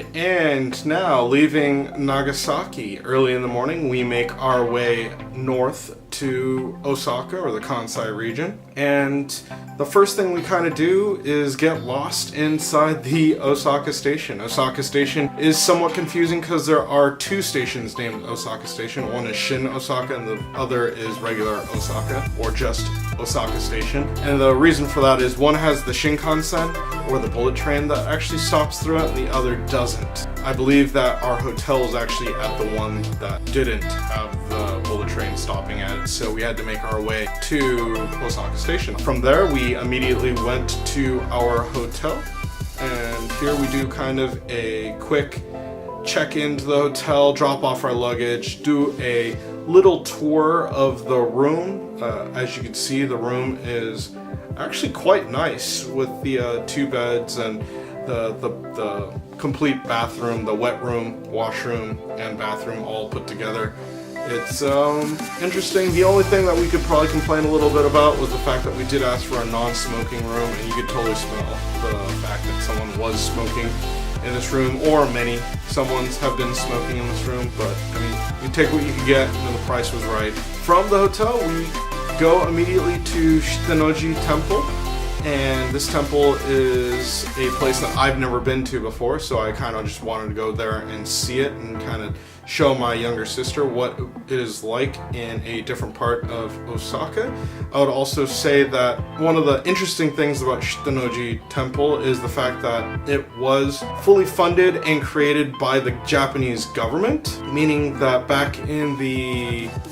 Alright, and now leaving Nagasaki early in the morning, we make our way north to Osaka, or the Kansai region, and the first thing we kind of do is get lost inside the Osaka station. Osaka station is somewhat confusing because there are two stations named Osaka station. One is Shin Osaka and the other is regular Osaka, or just Osaka station. And the reason for that is one has the Shinkansen, or the bullet train, that actually stops through it, and the other doesn't. I believe that our hotel is actually at the one that didn't have the bullet train stopping at it, so we had to make our way to Osaka station. From there, we immediately went to our hotel, and here we do kind of a quick check into the hotel, drop off our luggage, do a little tour of the room. As you can see, the room is actually quite nice with the two beds and the complete bathroom, the wet room, washroom, and bathroom all put together. It's interesting. The only thing that we could probably complain a little bit about was the fact that we did ask for a non-smoking room, and you could totally smell the fact that someone was smoking in this room, or someone's have been smoking in this room, but I mean, you take what you can get, and the price was right. From the hotel, we go immediately to Shitteno-Ji Temple, and this temple is a place that I've never been to before, so I kind of just wanted to go there and see it and kind of show my younger sister what it is like in a different part of Osaka. I would also say that one of the interesting things about Shitteno-Ji Temple is the fact that it was fully funded and created by the Japanese government, meaning that back in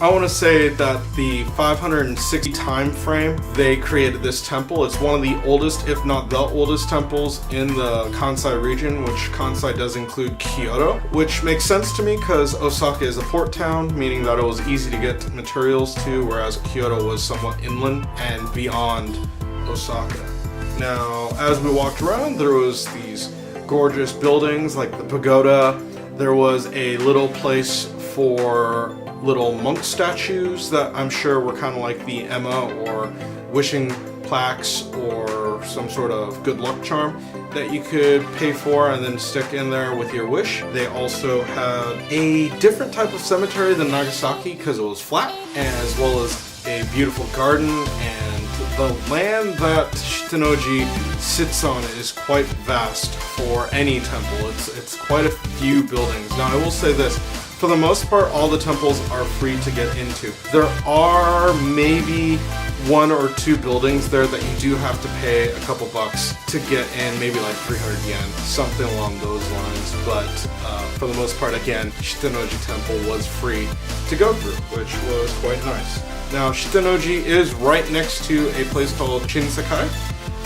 I want to say that the 560 time frame they created this temple. It's one of the oldest, if not the oldest, temples in the Kansai region, which Kansai does include Kyoto, which makes sense to me because Osaka is a port town, meaning that it was easy to get materials to, whereas Kyoto was somewhat inland and beyond Osaka. Now, as we walked around, there was these gorgeous buildings like the pagoda. There was a little place for little monk statues that I'm sure were kind of like the Emma or wishing plaques or some sort of good luck charm that you could pay for and then stick in there with your wish. They also had a different type of cemetery than Nagasaki because it was flat, as well as a beautiful garden, and the land that Shitteno-Ji sits on is quite vast for any temple. It's quite a few buildings. Now I will say this, for the most part all the temples are free to get into. There are maybe one or two buildings there that you do have to pay a couple bucks to get in, maybe like 300 yen, something along those lines, but for the most part, again, Shitteno-Ji Temple was free to go through, which was quite nice. Now, Shitteno-Ji is right next to a place called Shinsekai,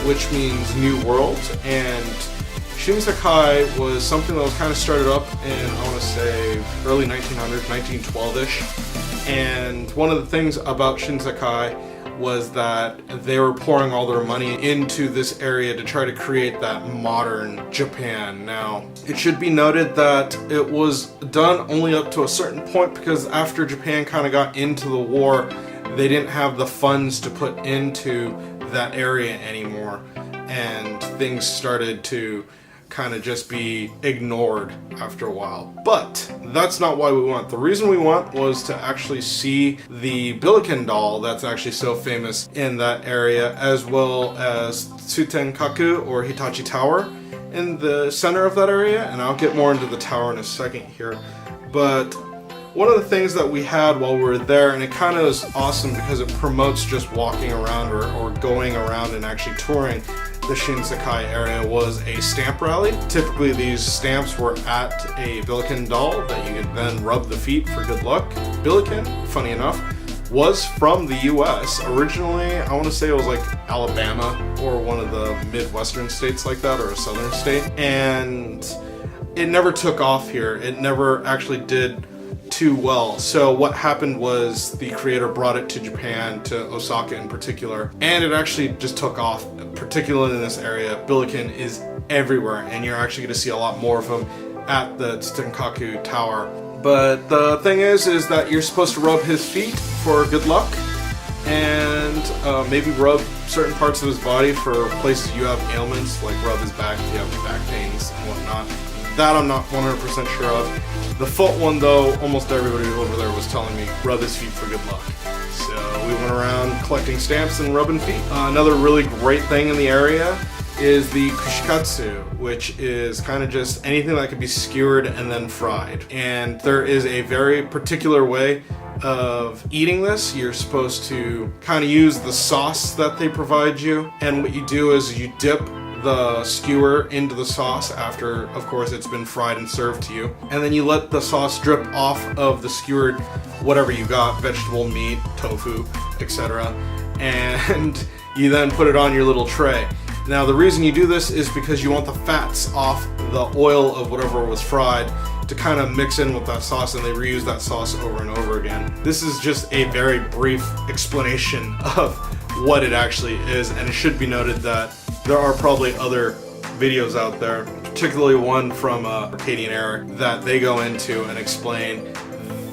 which means New World, and Shinsekai was something that was kind of started up in, I want to say, early 1900s, 1912-ish, and one of the things about Shinsekai was that they were pouring all their money into this area to try to create that modern Japan. Now, it should be noted that it was done only up to a certain point because after Japan kind of got into the war, they didn't have the funds to put into that area anymore, and things started to kind of just be ignored after a while. But that's not why we went. The reason we went was to actually see the Billiken doll that's actually so famous in that area, as well as Tsutenkaku, or Hitachi Tower, in the center of that area, and I'll get more into the tower in a second here. But one of the things that we had while we were there, and it kind of is awesome because it promotes just walking around or going around and actually touring the Shinsekai area, was a stamp rally. Typically these stamps were at a Billiken doll that you could then rub the feet for good luck. Billiken, funny enough, was from the US. Originally, I want to say it was like Alabama or one of the Midwestern states like that, or a southern state, and it never took off here. It never actually did too well. So what happened was the creator brought it to Japan, to Osaka in particular, and it actually just took off, particularly in this area. Billiken is everywhere, and you're actually going to see a lot more of them at the Tsutenkaku Tower. But the thing is that you're supposed to rub his feet for good luck, and maybe rub certain parts of his body for places you have ailments, like rub his back if you have back pains and whatnot. That I'm not 100% sure of. The foot one though, almost everybody over there was telling me, rub his feet for good luck. So we went around collecting stamps and rubbing feet. Another really great thing in the area is the kushikatsu, which is kind of just anything that could be skewered and then fried. And there is a very particular way of eating this. You're supposed to kind of use the sauce that they provide you, and what you do is you dip the skewer into the sauce after, of course, it's been fried and served to you, and then you let the sauce drip off of the skewered whatever you got, vegetable, meat, tofu, etc., and you then put it on your little tray. Now the reason you do this is because you want the fats off the oil of whatever was fried to kind of mix in with that sauce, and they reuse that sauce over and over again. This is just a very brief explanation of what it actually is, and it should be noted that there are probably other videos out there, particularly one from Arcadian Era, that they go into and explain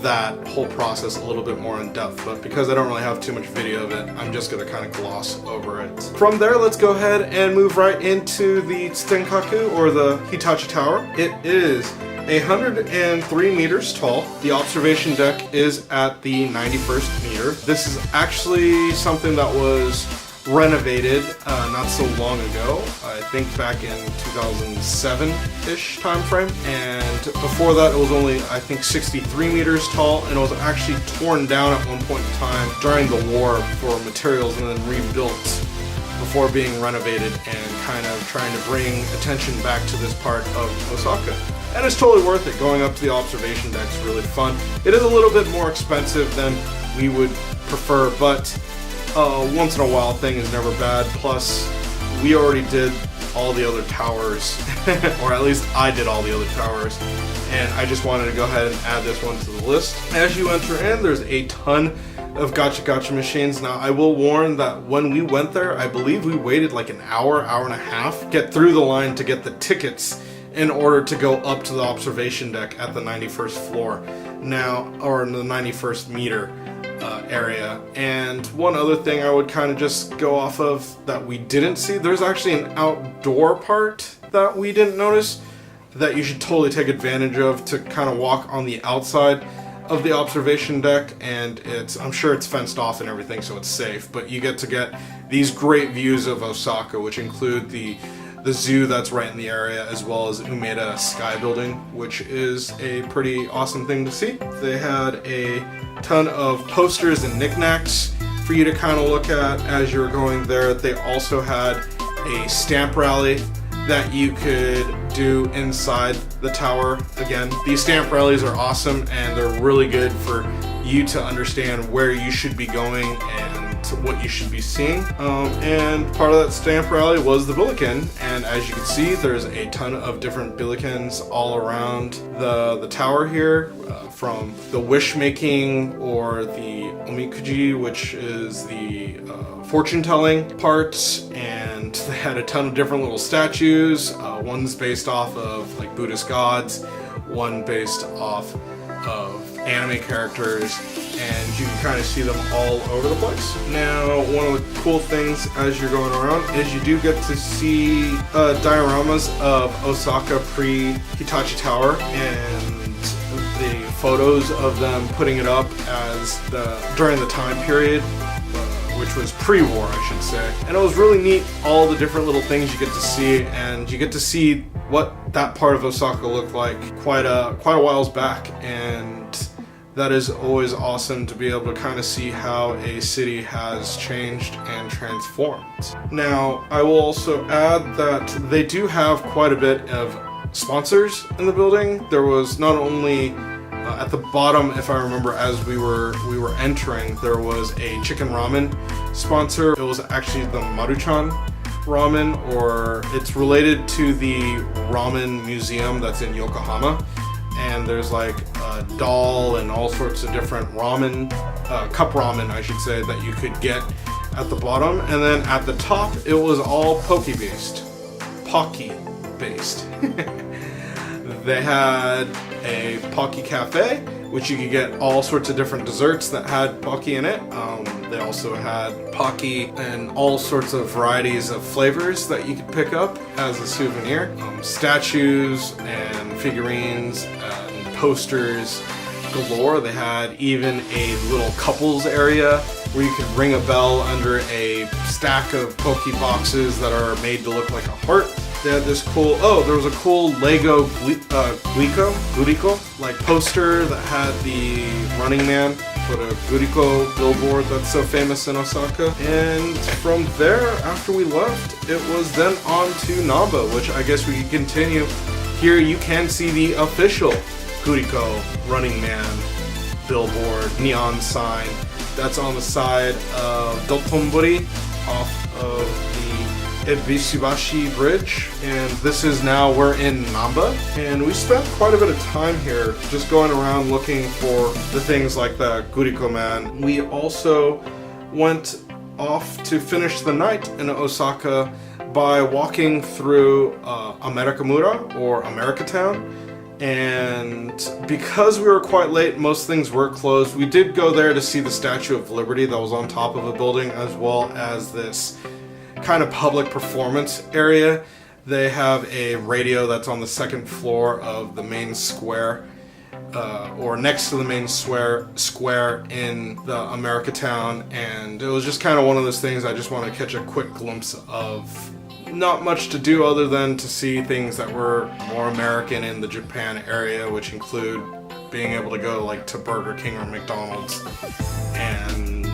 that whole process a little bit more in depth, but because I don't really have too much video of it, I'm just going to kind of gloss over it. From there, let's go ahead and move right into the Tsutenkaku, or the Hitachi Tower. It is 103 meters tall. The observation deck is at the 91st meter. This is actually something that was renovated not so long ago, I think back in 2007-ish time frame, and before that it was only, I think, 63 meters tall, and it was actually torn down at one point in time during the war for materials and then rebuilt before being renovated and kind of trying to bring attention back to this part of Osaka. And it's totally worth it. Going up to the observation deck is really fun. It is a little bit more expensive than we would prefer, but once in a while thing is never bad. Plus, we already did all the other towers, or at least I did all the other towers, and I just wanted to go ahead and add this one to the list. As you enter in, there's a ton of gacha machines. Now, I will warn that when we went there, I believe we waited like an hour and a half, get through the line to get the tickets in order to go up to the observation deck at the 91st floor now, or in the 91st meter area. And one other thing I would kind of just go off of that we didn't see, there's actually an outdoor part that we didn't notice that you should totally take advantage of, to kind of walk on the outside of the observation deck, and I'm sure it's fenced off and everything, so it's safe, but you get to get these great views of Osaka, which include the zoo that's right in the area, as well as Umeda Sky Building, which is a pretty awesome thing to see. They had a ton of posters and knickknacks for you to kind of look at as you were going there. They also had a stamp rally that you could do inside the tower. Again, these stamp rallies are awesome, and they're really good for you to understand where you should be going and what you should be seeing. And part of that stamp rally was the Billiken, and as you can see, there's a ton of different Billikens all around the tower here, from the wish making or the omikuji, which is the fortune telling parts, and they had a ton of different little statues. One's based off of like Buddhist gods, one based off of anime characters, and you can kind of see them all over the place. Now, one of the cool things as you're going around is you do get to see dioramas of Osaka pre-Hitachi Tower, and the photos of them putting it up as during the time period, which was pre-war, I should say. And it was really neat, all the different little things you get to see, and you get to see what that part of Osaka looked like quite a whiles back, and that is always awesome to be able to kind of see how a city has changed and transformed. Now, I will also add that they do have quite a bit of sponsors in the building. There was not only at the bottom, if I remember, as we were entering, there was a chicken ramen sponsor. It was actually the Maruchan ramen, or it's related to the ramen museum that's in Yokohama. And there's like a doll and all sorts of different ramen, cup ramen, I should say, that you could get at the bottom. And then at the top, it was all Poke-based. They had a Poke Cafe, which you could get all sorts of different desserts that had Poke in it. They also had Pocky and all sorts of varieties of flavors that you could pick up as a souvenir. Statues and figurines and posters galore. They had even a little couples area where you could ring a bell under a stack of Poke boxes that are made to look like a heart. They had this cool, there was a cool Lego Guriko, like poster that had the Running Man for the Guriko billboard that's so famous in Osaka. And from there, after we left, it was then on to Namba, which I guess we could continue. Here you can see the official Guriko Running Man billboard, neon sign. That's on the side of Dotonbori off of the Ebisubashi Bridge. And this is now, we're in Namba. And we spent quite a bit of time here just going around looking for the things like the Guriko Man. We also went off to finish the night in Osaka by walking through America-Mura or America-Town. And because we were quite late, most things were closed. We did go there to see the Statue of Liberty that was on top of a building, as well as this kind of public performance area. They have a radio that's on the second floor of the main square, or next to the main square in the America-Town. And it was just kind of one of those things I just want to catch a quick glimpse of. Not much to do other than to see things that were more American in the Japan area, which include being able to go like to Burger King or McDonald's. And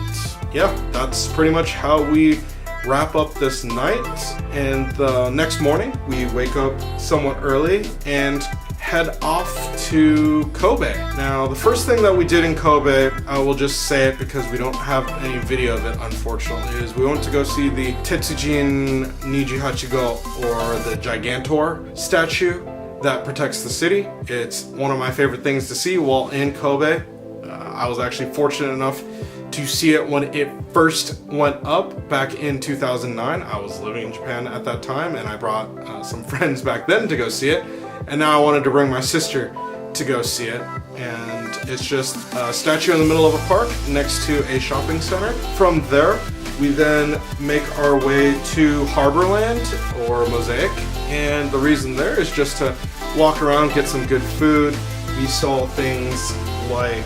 yeah, that's pretty much how we wrap up this night. And the next morning we wake up somewhat early and head off to Kobe. Now, the first thing that we did in Kobe, I will just say it because we don't have any video of it, unfortunately, is we went to go see the Tetsujin Nijihachigo, or the Gigantor statue that protects the city. It's one of my favorite things to see while in Kobe. I was actually fortunate enough to see it when it first went up back in 2009. I was living in Japan at that time, and I brought some friends back then to go see it. And now I wanted to bring my sister to go see it. And it's just a statue in the middle of a park next to a shopping center. From there, we then make our way to Harborland, or Mosaic. And the reason there is just to walk around, get some good food. We saw things like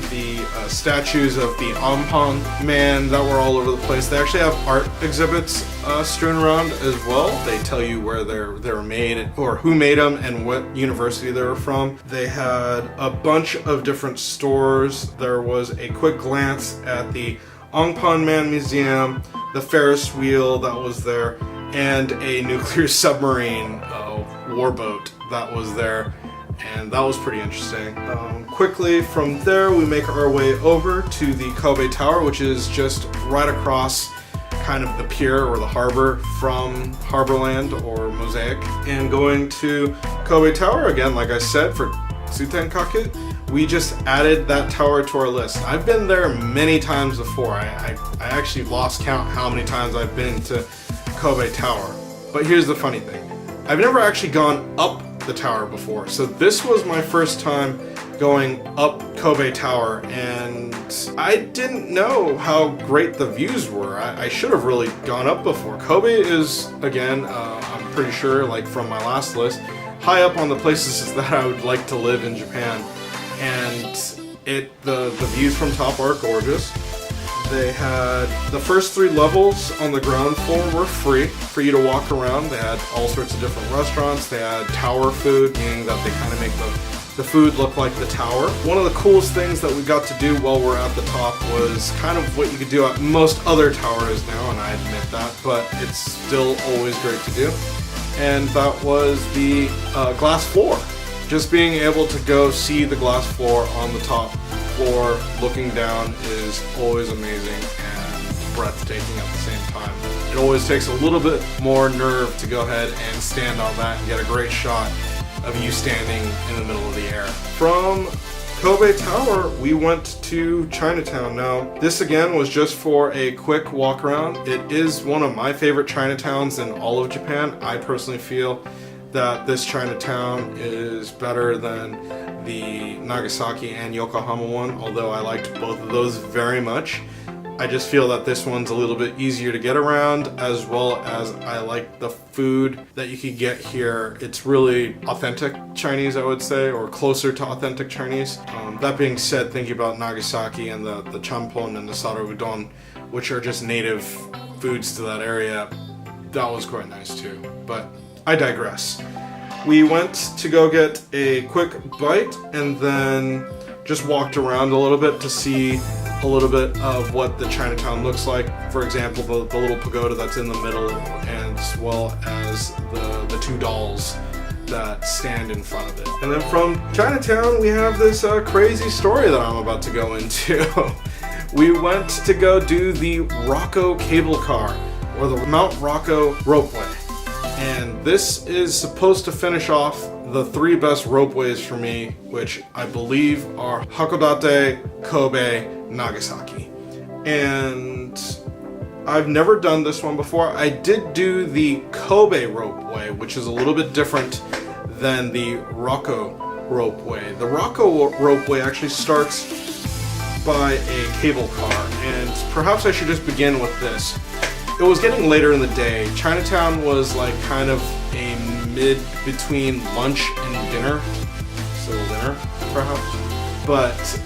the statues of the Anpan Man that were all over the place. They actually have art exhibits strewn around as well. They tell you where they were made, or who made them, and what university they were from. They had a bunch of different stores. There was a quick glance at the Anpan Man Museum, the Ferris wheel that was there, and a nuclear submarine warboat that was there. And that was pretty interesting. Quickly from there, we make our way over to the Kobe Tower, which is just right across kind of the pier or the harbor from Harborland or Mosaic. And going to Kobe Tower, again, like I said, for Tsutenkaku, we just added that tower to our list. I've been there many times before. I actually lost count how many times I've been to Kobe Tower. But here's the funny thing. I've never actually gone up the tower before, so this was my first time going up Kobe Tower, and I didn't know how great the views were. I should have really gone up before. Kobe is, again, I'm pretty sure, like from my last list, high up on the places that I would like to live in Japan, and the views from top are gorgeous. They had the first 3 levels on the ground floor were free for you to walk around. They had all sorts of different restaurants. They had tower food, meaning that they kind of make the food look like the tower. One of the coolest things that we got to do while we're at the top was kind of what you could do at most other towers now, and I admit that, but it's still always great to do. And that was the glass floor. Just being able to go see the glass floor on the top floor looking down is always amazing and breathtaking at the same time. It always takes a little bit more nerve to go ahead and stand on that and get a great shot of you standing in the middle of the air. From Kobe Tower, we went to Chinatown. Now, this again was just for a quick walk around. It is one of my favorite Chinatowns in all of Japan. I personally feel that this Chinatown is better than the Nagasaki and Yokohama one, although I liked both of those very much. I just feel that this one's a little bit easier to get around, as well as I like the food that you can get here. It's really authentic Chinese, I would say, or closer to authentic Chinese. That being said, thinking about Nagasaki and the champon and the saro udon, which are just native foods to that area, that was quite nice too. But I digress. We went to go get a quick bite and then just walked around a little bit to see a little bit of what the Chinatown looks like. For example, the little pagoda that's in the middle, and as well as the two dolls that stand in front of it. And then from Chinatown, we have this crazy story that I'm about to go into. We went to go do the Rokko cable car, or the Mount Rokko Ropeway. And this is supposed to finish off the 3 best ropeways for me, which I believe are Hakodate, Kobe, Nagasaki. And I've never done this one before. I did do the Kobe ropeway, which is a little bit different than the Rokko ropeway. The Rokko ropeway actually starts by a cable car, and perhaps I should just begin with this. It was getting later in the day. Chinatown was like kind of a mid between lunch and dinner, so dinner perhaps. But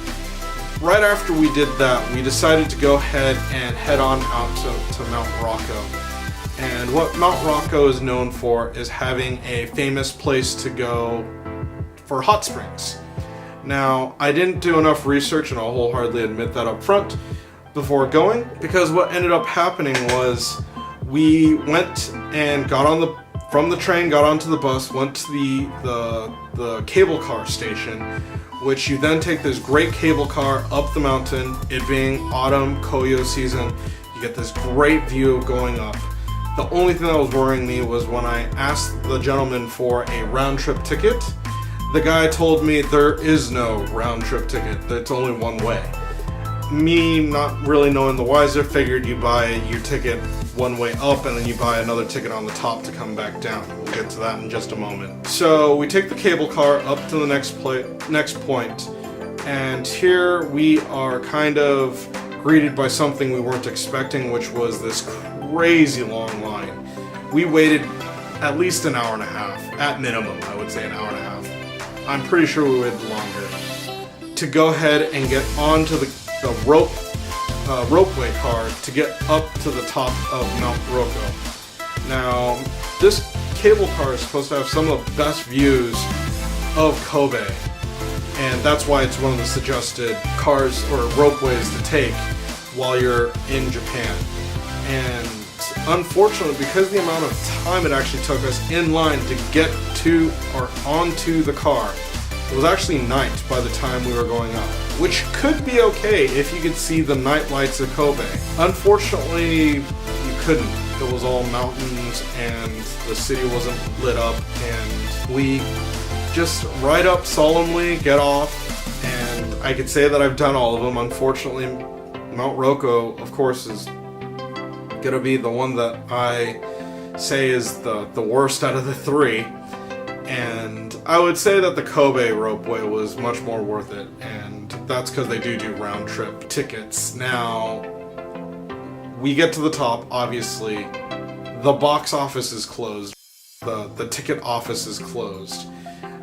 right after we did that, we decided to go ahead and head on out to Mount Rokko. And what Mount Rokko is known for is having a famous place to go for hot springs. Now, I didn't do enough research, and I'll wholeheartedly admit that up front before going, because what ended up happening was we went and got on from the train, got onto the bus, went to the cable car station, which you then take this great cable car up the mountain. It being autumn, Koyo season, you get this great view going up. The only thing that was worrying me was when I asked the gentleman for a round-trip ticket, the guy told me there is no round-trip ticket, it's only one way. Me not really knowing the wiser, figured you buy your ticket one way up and then you buy another ticket on the top to come back down. We'll get to that in just a moment. So we take the cable car up to the next point, and here we are kind of greeted by something we weren't expecting, which was this crazy long line. We waited at least an hour and a half, at minimum, I would say an hour and a half. I'm pretty sure we waited longer to go ahead and get onto the ropeway car to get up to the top of Mount Rokko. Now, this cable car is supposed to have some of the best views of Kobe, and that's why it's one of the suggested cars or ropeways to take while you're in Japan. And unfortunately, because of the amount of time it actually took us in line to get to or onto the car, it was actually night by the time we were going up, which could be okay if you could see the night lights of Kobe. Unfortunately, you couldn't. It was all mountains and the city wasn't lit up, and we just ride up solemnly, get off, and I could say that I've done all of them. Unfortunately, Mount Rokko, of course, is gonna be the one that I say is the worst out of the 3. And I would say that the Kobe ropeway was much more worth it, and that's because they do round-trip tickets. Now, we get to the top, obviously. The box office is closed. The ticket office is closed.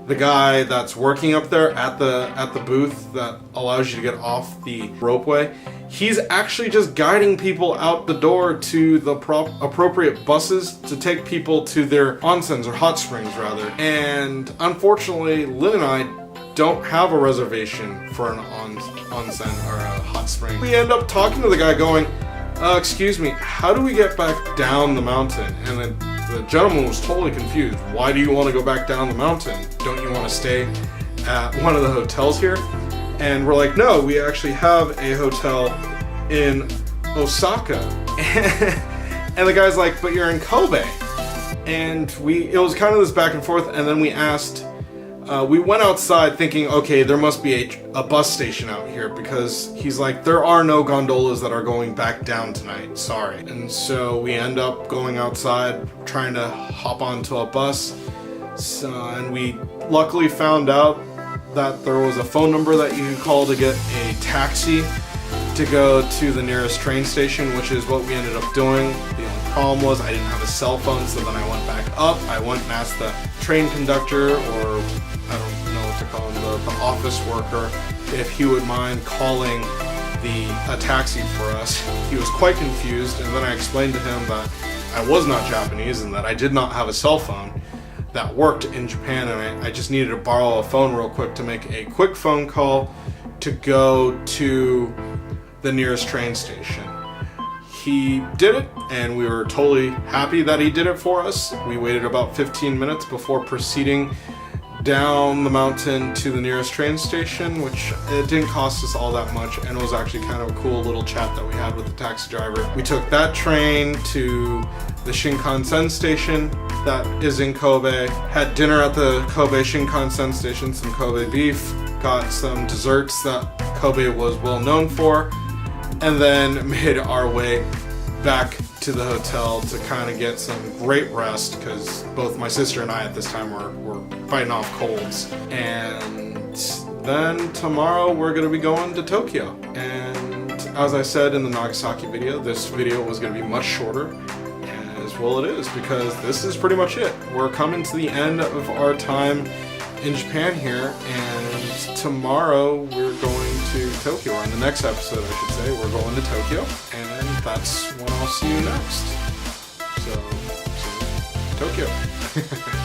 The guy that's working up there at the booth that allows you to get off the ropeway, he's actually just guiding people out the door to the appropriate buses to take people to their onsens, or hot springs rather. And unfortunately, Lynn and I don't have a reservation for an onsen or a hot spring. We end up talking to the guy going, excuse me, how do we get back down the mountain? And then the gentleman was totally confused. Why do you want to go back down the mountain? Don't you want to stay at one of the hotels here? And we're like, no, we actually have a hotel in Osaka. And the guy's like, but you're in Kobe. And it was kind of this back and forth, and then we asked, we went outside thinking, okay, there must be a bus station out here, because he's like, there are no gondolas that are going back down tonight, sorry. And so we end up going outside, trying to hop onto a bus, and we luckily found out that there was a phone number that you could call to get a taxi to go to the nearest train station, which is what we ended up doing. The only problem was I didn't have a cell phone, so then I went back up. I went and asked the train conductor, or I don't know what to call him, the office worker, if he would mind calling a taxi for us. He was quite confused, and then I explained to him that I was not Japanese and that I did not have a cell phone that worked in Japan, and I just needed to borrow a phone real quick to make a quick phone call to go to the nearest train station. He did it, and we were totally happy that he did it for us. We waited about 15 minutes before proceeding down the mountain to the nearest train station, which it didn't cost us all that much, and it was actually kind of a cool little chat that we had with the taxi driver. We took that train to the Shinkansen station that is in Kobe, had dinner at the Kobe Shinkansen station, some Kobe beef, got some desserts that Kobe was well known for, and then made our way back to the hotel to kind of get some great rest, because both my sister and I at this time were fighting off colds. And then tomorrow we're going to be going to Tokyo. And as I said in the Nagasaki video, this video was going to be much shorter, as well it is, because this is pretty much it. We're coming to the end of our time in Japan here, and tomorrow we're going to Tokyo, or in the next episode I should say, we're going to Tokyo, and that's when I'll see you next. So Tokyo.